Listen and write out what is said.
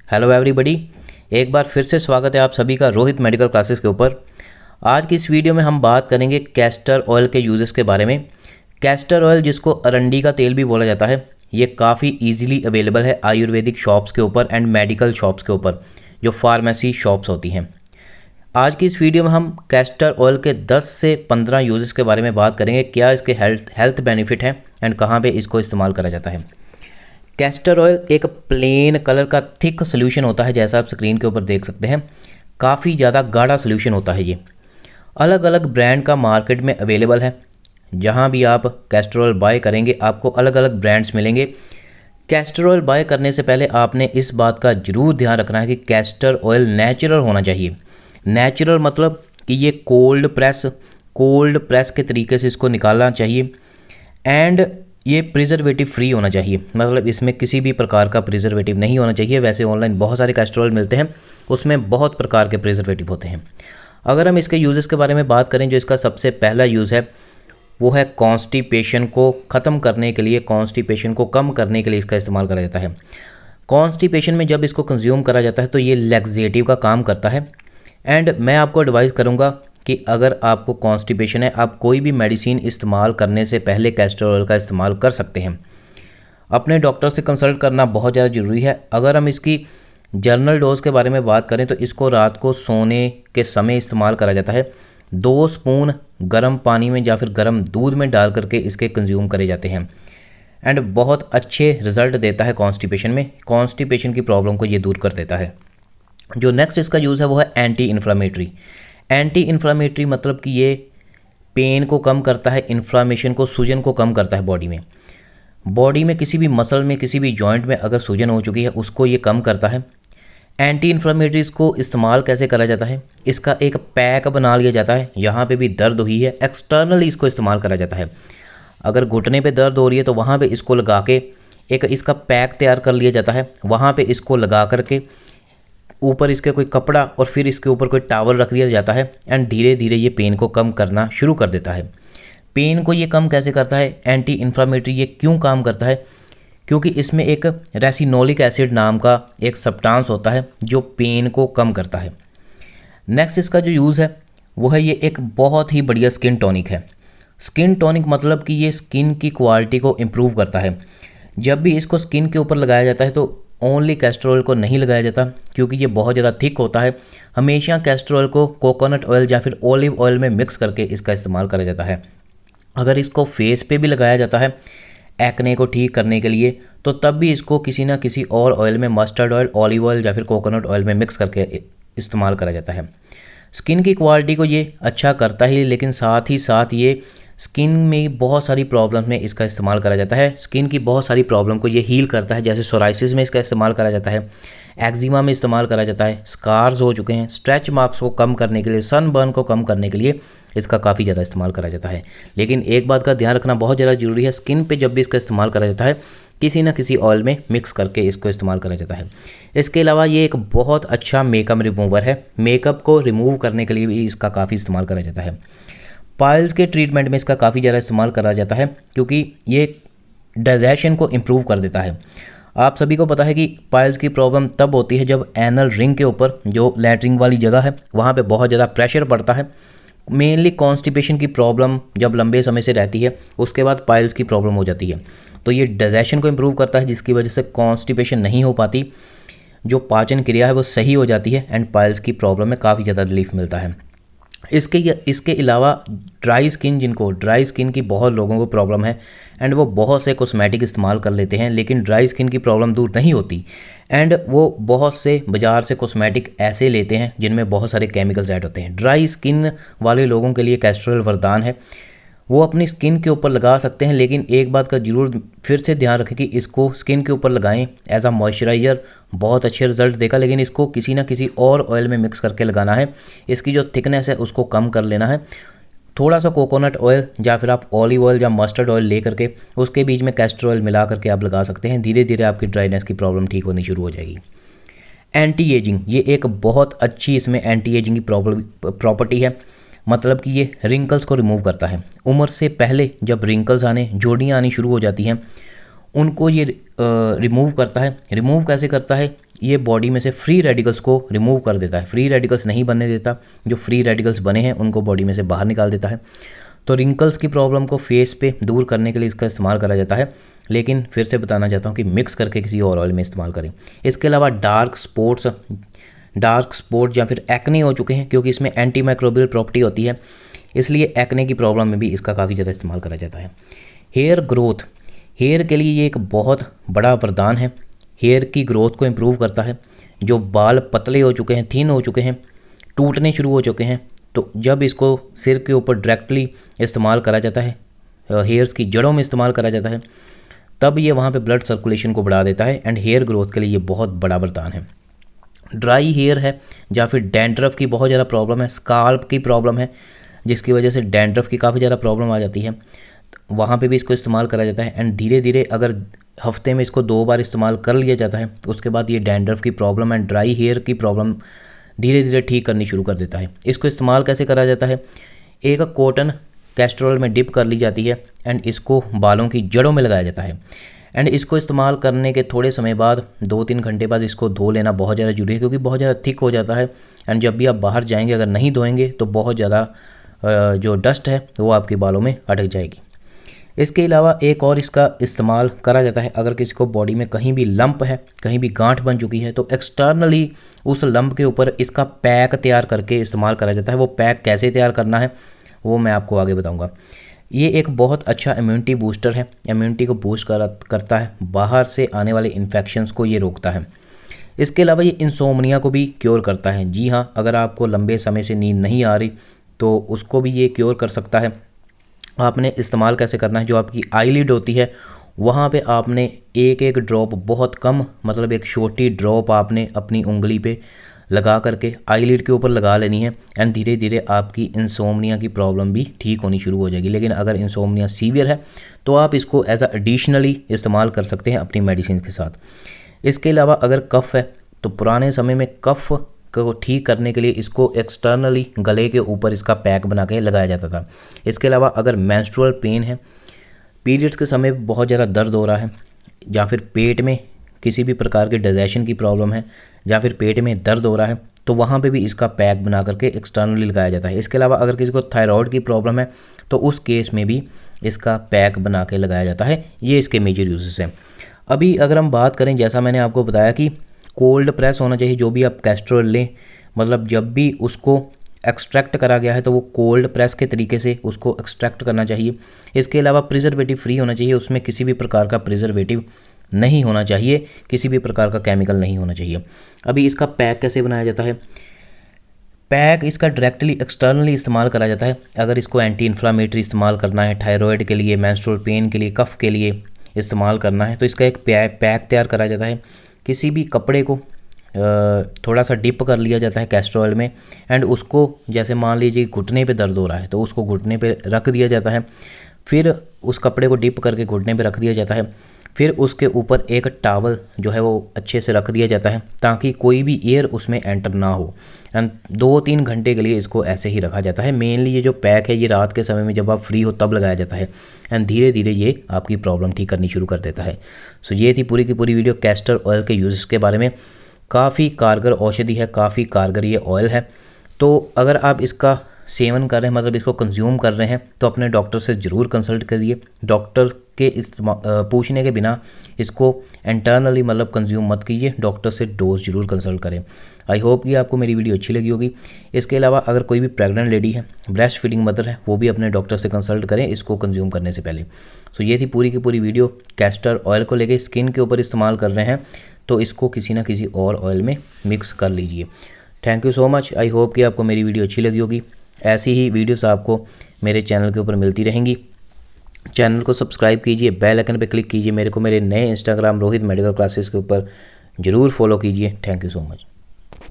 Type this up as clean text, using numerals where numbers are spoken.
Hello everybody, एक बार फिर से स्वागत है आप सभी का रोहित मेडिकल क्लासेस के ऊपर। आज की इस वीडियो में हम बात करेंगे कैस्टर ऑयल के यूजेस के बारे में। कैस्टर ऑयल, जिसको अरंडी का तेल भी बोला जाता है, ये काफ़ी इजीली अवेलेबल है आयुर्वेदिक शॉप्स के ऊपर एंड मेडिकल शॉप्स के ऊपर, जो फार्मेसी शॉप्स होती हैं। आज की इस वीडियो में हम कैस्टर ऑयल के 10 से 15 यूजेस के बारे में बात करेंगे, क्या इसके हेल्थ बेनिफिट हैं एंड कहाँ पे इसको इस्तेमाल करा जाता है। कैस्टर ऑयल एक प्लेन कलर का थिक सोल्यूशन होता है, जैसा आप स्क्रीन के ऊपर देख सकते हैं। काफ़ी ज़्यादा गाढ़ा सोल्यूशन होता है ये। अलग अलग ब्रांड का मार्केट में अवेलेबल है। जहाँ भी आप कैस्टर ऑयल बाय करेंगे आपको अलग अलग ब्रांड्स मिलेंगे। कैस्टर ऑयल बाय करने से पहले आपने इस बात का ज़रूर ध्यान रखना है कि कैस्टर ऑयल नेचुरल होना चाहिए। नेचुरल मतलब कि ये कोल्ड प्रेस के तरीके से इसको निकालना चाहिए एंड ये प्रिजर्वेटिव फ्री होना चाहिए। मतलब इसमें किसी भी प्रकार का प्रिजर्वेटिव नहीं होना चाहिए। वैसे ऑनलाइन बहुत सारे कैस्टर ऑयल मिलते हैं, उसमें बहुत प्रकार के प्रिजर्वेटिव होते हैं। अगर हम इसके यूजेस के बारे में बात करें, जो इसका सबसे पहला यूज़ है वो है कॉन्स्टिपेशन को ख़त्म करने के लिए, कॉन्स्टिपेशन को कम करने के लिए इसका इस्तेमाल करा जाता है। कॉन्स्टिपेशन में जब इसको कंज्यूम करा जाता है तो ये लैक्सेटिव का काम करता है। एंड मैं आपको एडवाइस करूँगा कि अगर आपको कॉन्स्टिपेशन है, आप कोई भी मेडिसिन इस्तेमाल करने से पहले कैस्टर ऑयल का इस्तेमाल कर सकते हैं। अपने डॉक्टर से कंसल्ट करना बहुत ज़्यादा ज़रूरी है। अगर हम इसकी जर्नल डोज के बारे में बात करें तो इसको रात को सोने के समय इस्तेमाल करा जाता है। 2 स्पून गर्म पानी में या फिर गर्म दूध में डाल करके इसके कंज्यूम करे जाते हैं एंड बहुत अच्छे रिजल्ट देता है कॉन्स्टिपेशन में। कॉन्स्टिपेशन की प्रॉब्लम को ये दूर कर देता है। जो नेक्स्ट इसका यूज़ है वो है एंटी इन्फ्लामेटरी। एंटी इन्फ्लामेटरी मतलब कि ये पेन को कम करता है, इन्फ्लामेशन को, सूजन को कम करता है। बॉडी में किसी भी मसल में, किसी भी जॉइंट में अगर सूजन हो चुकी है उसको ये कम करता है। एंटी इन्फ्लामेटरीज को इस्तेमाल कैसे करा जाता है, इसका एक पैक बना लिया जाता है। यहाँ पे भी दर्द हुई है, एक्सटर्नली इसको इस्तेमाल करा जाता है। अगर घुटने पे दर्द हो रही है तो वहाँ पे इसको लगा के एक इसका पैक तैयार कर लिया जाता है। वहाँ पे इसको लगा करके ऊपर इसके कोई कपड़ा और फिर इसके ऊपर कोई टॉवल रख दिया जाता है एंड धीरे धीरे ये पेन को कम करना शुरू कर देता है। पेन को ये कम कैसे करता है, एंटी इन्फ्लामेटरी ये क्यों काम करता है, क्योंकि इसमें एक रेसिनोलिक एसिड नाम का एक सब्सटेंस होता है जो पेन को कम करता है। नेक्स्ट इसका जो यूज़ है वो है, ये एक बहुत ही बढ़िया स्किन टॉनिक है। स्किन टॉनिक मतलब कि ये स्किन की क्वालिटी को इम्प्रूव करता है। जब भी इसको स्किन के ऊपर लगाया जाता है तो ओनली कैस्टर ऑयल को नहीं लगाया जाता, क्योंकि ये बहुत ज़्यादा थिक होता है। हमेशा कैस्टर ऑयल को कोकोनट ऑयल या फिर ऑलिव ऑयल में मिक्स करके इसका इस्तेमाल करा जाता है। अगर इसको फेस पे भी लगाया जाता है एक्ने को ठीक करने के लिए, तो तब भी इसको किसी ना किसी और ऑयल में, मस्टर्ड ऑयल, ऑलिव ऑयल या फिर कोकोनट ऑयल में मिक्स करके इस्तेमाल करा जाता है। स्किन की क्वालिटी को ये अच्छा करता ही, लेकिन साथ ही साथ ये स्किन में बहुत सारी प्रॉब्लम में इसका इस्तेमाल करा जाता है। स्किन की बहुत सारी प्रॉब्लम को ये हील करता है, जैसे सोराइसिस में इसका इस्तेमाल करा जाता है, एक्जिमा में इस्तेमाल करा जाता है, स्कार्स हो चुके हैं, स्ट्रेच मार्क्स को कम करने के लिए, सनबर्न को कम करने के लिए इसका काफ़ी ज़्यादा इस्तेमाल करा जाता है। लेकिन एक बात का ध्यान रखना बहुत ज़्यादा ज़रूरी है, स्किन पे जब भी इसका इस्तेमाल करा जाता है किसी न किसी ऑयल में मिक्स करके इसको इस्तेमाल करा जाता है। इसके अलावा ये एक बहुत अच्छा मेकअप रिमूवर है। मेकअप को रिमूव करने के लिए भी इसका काफ़ी इस्तेमाल करा जाता है। पाइल्स के ट्रीटमेंट में इसका काफ़ी ज़्यादा इस्तेमाल करा जाता है, क्योंकि ये डाइजेशन को इम्प्रूव कर देता है। आप सभी को पता है कि पाइल्स की प्रॉब्लम तब होती है जब एनल रिंग के ऊपर, जो लैट्रिन वाली जगह है, वहाँ पे बहुत ज़्यादा प्रेशर पड़ता है। मेनली कॉन्स्टिपेशन की प्रॉब्लम जब लंबे समय से रहती है, उसके बाद पाइल्स की प्रॉब्लम हो जाती है। तो ये डाइजेशन को इम्प्रूव करता है, जिसकी वजह से कॉन्स्टिपेशन नहीं हो पाती, जो पाचन क्रिया है वो सही हो जाती है एंड पाइल्स की प्रॉब्लम में काफ़ी ज़्यादा रिलीफ मिलता है। इसके अलावा ड्राई स्किन की बहुत लोगों को प्रॉब्लम है एंड वो बहुत से कॉस्मेटिक इस्तेमाल कर लेते हैं, लेकिन ड्राई स्किन की प्रॉब्लम दूर नहीं होती एंड वो बहुत से बाज़ार से कॉस्मेटिक ऐसे लेते हैं जिनमें बहुत सारे केमिकल्स ऐड होते हैं। ड्राई स्किन वाले लोगों के लिए कैस्टर ऑयल वरदान है। वो अपनी स्किन के ऊपर लगा सकते हैं, लेकिन एक बात का ज़रूर फिर से ध्यान रखें कि इसको स्किन के ऊपर लगाएं एज अ मॉइस्चराइज़र, बहुत अच्छे रिजल्ट देगा। लेकिन इसको किसी ना किसी और ऑयल में मिक्स करके लगाना है। इसकी जो थिकनेस है उसको कम कर लेना है। थोड़ा सा कोकोनट ऑयल या फिर आप ऑलिव ऑयल या मस्टर्ड ऑयल ले करके उसके बीच में कैस्टर ऑयल मिला करके आप लगा सकते हैं। धीरे धीरे आपकी ड्राइनेस की प्रॉब्लम ठीक होनी शुरू हो जाएगी। एंटी एजिंग, ये एक बहुत अच्छी इसमें एंटी एजिंग की प्रॉपर्टी है। मतलब कि ये रिंकल्स को रिमूव करता है। उम्र से पहले जब रिंकल्स आने, जोड़ियाँ आनी शुरू हो जाती हैं, उनको ये रिमूव करता है। रिमूव कैसे करता है, ये बॉडी में से फ्री रेडिकल्स को रिमूव कर देता है, फ्री रेडिकल्स नहीं बनने देता, जो फ्री रेडिकल्स बने हैं उनको बॉडी में से बाहर निकाल देता है। तो रिंकल्स की प्रॉब्लम को फेस पे दूर करने के लिए इसका इस्तेमाल करा जाता है, लेकिन फिर से बताना चाहता हूँ कि मिक्स करके किसी और ऑयल में इस्तेमाल करें। इसके अलावा डार्क स्पॉट या फिर एक्ने हो चुके हैं, क्योंकि इसमें एंटी माइक्रोबियल प्रॉपर्टी होती है, इसलिए एक्ने की प्रॉब्लम में भी इसका काफ़ी ज़्यादा इस्तेमाल करा जाता है। हेयर ग्रोथ, हेयर के लिए ये एक बहुत बड़ा वरदान है। हेयर की ग्रोथ को इम्प्रूव करता है। जो बाल पतले हो चुके हैं, थिन हो चुके हैं, टूटने शुरू हो चुके हैं, तो जब इसको सिर के ऊपर डायरेक्टली इस्तेमाल करा जाता है, हेयर्स की जड़ों में इस्तेमाल करा जाता है, तब ये वहाँ पे ब्लड सर्कुलेशन को बढ़ा देता है एंड हेयर ग्रोथ के लिए ये बहुत बड़ा वरदान है। ड्राई हेयर है या फिर डैंड्रफ की बहुत ज़्यादा प्रॉब्लम है, स्काल्प की प्रॉब्लम है, जिसकी वजह से डैंड्रफ की काफ़ी ज़्यादा प्रॉब्लम आ जाती है, वहाँ पे भी इसको इस्तेमाल करा जाता है। एंड धीरे धीरे अगर हफ्ते में इसको 2 बार इस्तेमाल कर लिया जाता है, उसके बाद ये डैंड्रफ की प्रॉब्लम एंड ड्राई हेयर की प्रॉब्लम धीरे धीरे ठीक करनी शुरू कर देता है। इसको इस्तेमाल कैसे करा जाता है? एक कॉटन कैस्टर ऑयल में डिप कर ली जाती है एंड इसको बालों की जड़ों में लगाया जाता है। एंड इसको इस्तेमाल करने के थोड़े समय बाद 2-3 घंटे बाद इसको धो लेना बहुत ज़्यादा जरूरी है, क्योंकि बहुत ज़्यादा थिक हो जाता है। एंड जब भी आप बाहर जाएंगे अगर नहीं धोएंगे तो बहुत ज़्यादा जो डस्ट है वो आपके बालों में अटक जाएगी। इसके अलावा एक और इसका इस्तेमाल करा जाता है, अगर किसी को बॉडी में कहीं भी लंप है, कहीं भी गांठ बन चुकी है, तो एक्सटर्नली उस लंप के ऊपर इसका पैक तैयार करके इस्तेमाल करा जाता है। वो पैक कैसे तैयार करना है वो मैं आपको आगे बताऊंगा। ये एक बहुत अच्छा इम्यूनिटी बूस्टर है, इम्यूनिटी को बूस्ट करता है, बाहर से आने वाले इन्फेक्शंस को ये रोकता है। इसके अलावा ये इंसोमनिया को भी क्योर करता है। जी हाँ, अगर आपको लंबे समय से नींद नहीं आ रही तो उसको भी ये क्योर कर सकता है। आपने इस्तेमाल कैसे करना है? जो आपकी आईलिड होती है वहाँ पे आपने एक ड्रॉप, बहुत कम, मतलब एक छोटी ड्रॉप आपने अपनी उंगली पे लगा करके आईलिड के ऊपर लगा लेनी है एंड धीरे धीरे आपकी इंसोमनिया की प्रॉब्लम भी ठीक होनी शुरू हो जाएगी। लेकिन अगर इंसोमनिया सीवियर है तो आप इसको एज अ एडिशनली इस्तेमाल कर सकते हैं अपनी मेडिसिन के साथ। इसके अलावा अगर कफ़ है तो पुराने समय में कफ़ को ठीक करने के लिए इसको एक्सटर्नली गले के ऊपर इसका पैक बना के लगाया जाता था। इसके अलावा अगर मेंस्ट्रुअल पेन है, पीरियड्स के समय बहुत ज़्यादा दर्द हो रहा है, या फिर पेट में किसी भी प्रकार के डाइजेशन की प्रॉब्लम है, या फिर पेट में दर्द हो रहा है, तो वहाँ पे भी इसका पैक बना करके एक्सटर्नली लगाया जाता है। इसके अलावा अगर किसी को थायराइड की प्रॉब्लम है तो उस केस में भी इसका पैक बना के लगाया जाता है। ये इसके मेजर यूजेस हैं। अभी अगर हम बात करें, जैसा मैंने आपको बताया कि कोल्ड प्रेस होना चाहिए, जो भी आप कैस्टर ऑयल लें, मतलब जब भी उसको एक्सट्रैक्ट करा गया है तो वो कोल्ड प्रेस के तरीके से उसको एक्सट्रैक्ट करना चाहिए। इसके अलावा प्रिजर्वेटिव फ्री होना चाहिए, उसमें किसी भी प्रकार का प्रिजर्वेटिव नहीं होना चाहिए, किसी भी प्रकार का केमिकल नहीं होना चाहिए। अभी इसका पैक कैसे बनाया जाता है? पैक इसका डायरेक्टली एक्सटर्नली इस्तेमाल करा जाता है। अगर इसको एंटी इन्फ्लामेटरी इस्तेमाल करना है, थायराइड के लिए, मेंस्ट्रुअल पेन के लिए, कफ़ के लिए इस्तेमाल करना है, तो इसका एक पैक तैयार करा जाता है। किसी भी कपड़े को थोड़ा सा डिप कर लिया जाता है कैस्टर ऑयल में एंड उसको, जैसे मान लीजिए घुटने पे दर्द हो रहा है तो उसको घुटने पे रख दिया जाता है, फिर उस कपड़े को डिप करके घुटने पे रख दिया जाता है, फिर उसके ऊपर एक टॉवल जो है वो अच्छे से रख दिया जाता है ताकि कोई भी एयर उसमें एंटर ना हो। एंड 2-3 घंटे के लिए इसको ऐसे ही रखा जाता है। मेनली ये जो पैक है ये रात के समय में जब आप फ्री हो तब लगाया जाता है एंड धीरे धीरे ये आपकी प्रॉब्लम ठीक करनी शुरू कर देता है। सो ये थी पूरी की पूरी वीडियो कैस्टर ऑयल के यूज़ के बारे में। काफ़ी कारगर औषधि है, काफ़ी कारगर ये ऑयल है। तो अगर आप इसका सेवन कर रहे हैं, मतलब इसको कंज्यूम कर रहे हैं, तो अपने डॉक्टर से ज़रूर कंसल्ट करिए। डॉक्टर के पूछने के बिना इसको इंटरनली मतलब कंज्यूम मत कीजिए, डॉक्टर से डोज ज़रूर कंसल्ट करें। आई होप कि आपको मेरी वीडियो अच्छी लगी होगी। इसके अलावा अगर कोई भी प्रेग्नेंट लेडी है, ब्रेस्ट फीडिंग मदर है, वो भी अपने डॉक्टर से कंसल्ट करें इसको कंज्यूम करने से पहले। सो ये थी पूरी की पूरी वीडियो कैस्टर ऑयल को लेके। स्किन के ऊपर इस्तेमाल कर रहे हैं तो इसको किसी ना किसी और ऑयल में मिक्स कर लीजिए। Thank you so much. I hope कि आपको मेरी वीडियो अच्छी लगी होगी। ऐसी ही वीडियोस आपको मेरे चैनल के ऊपर मिलती रहेंगी। चैनल को सब्सक्राइब कीजिए, बेल आइकन पे क्लिक कीजिए। मेरे को मेरे नए इंस्टाग्राम रोहित मेडिकल क्लासेस के ऊपर ज़रूर फॉलो कीजिए। Thank you so much.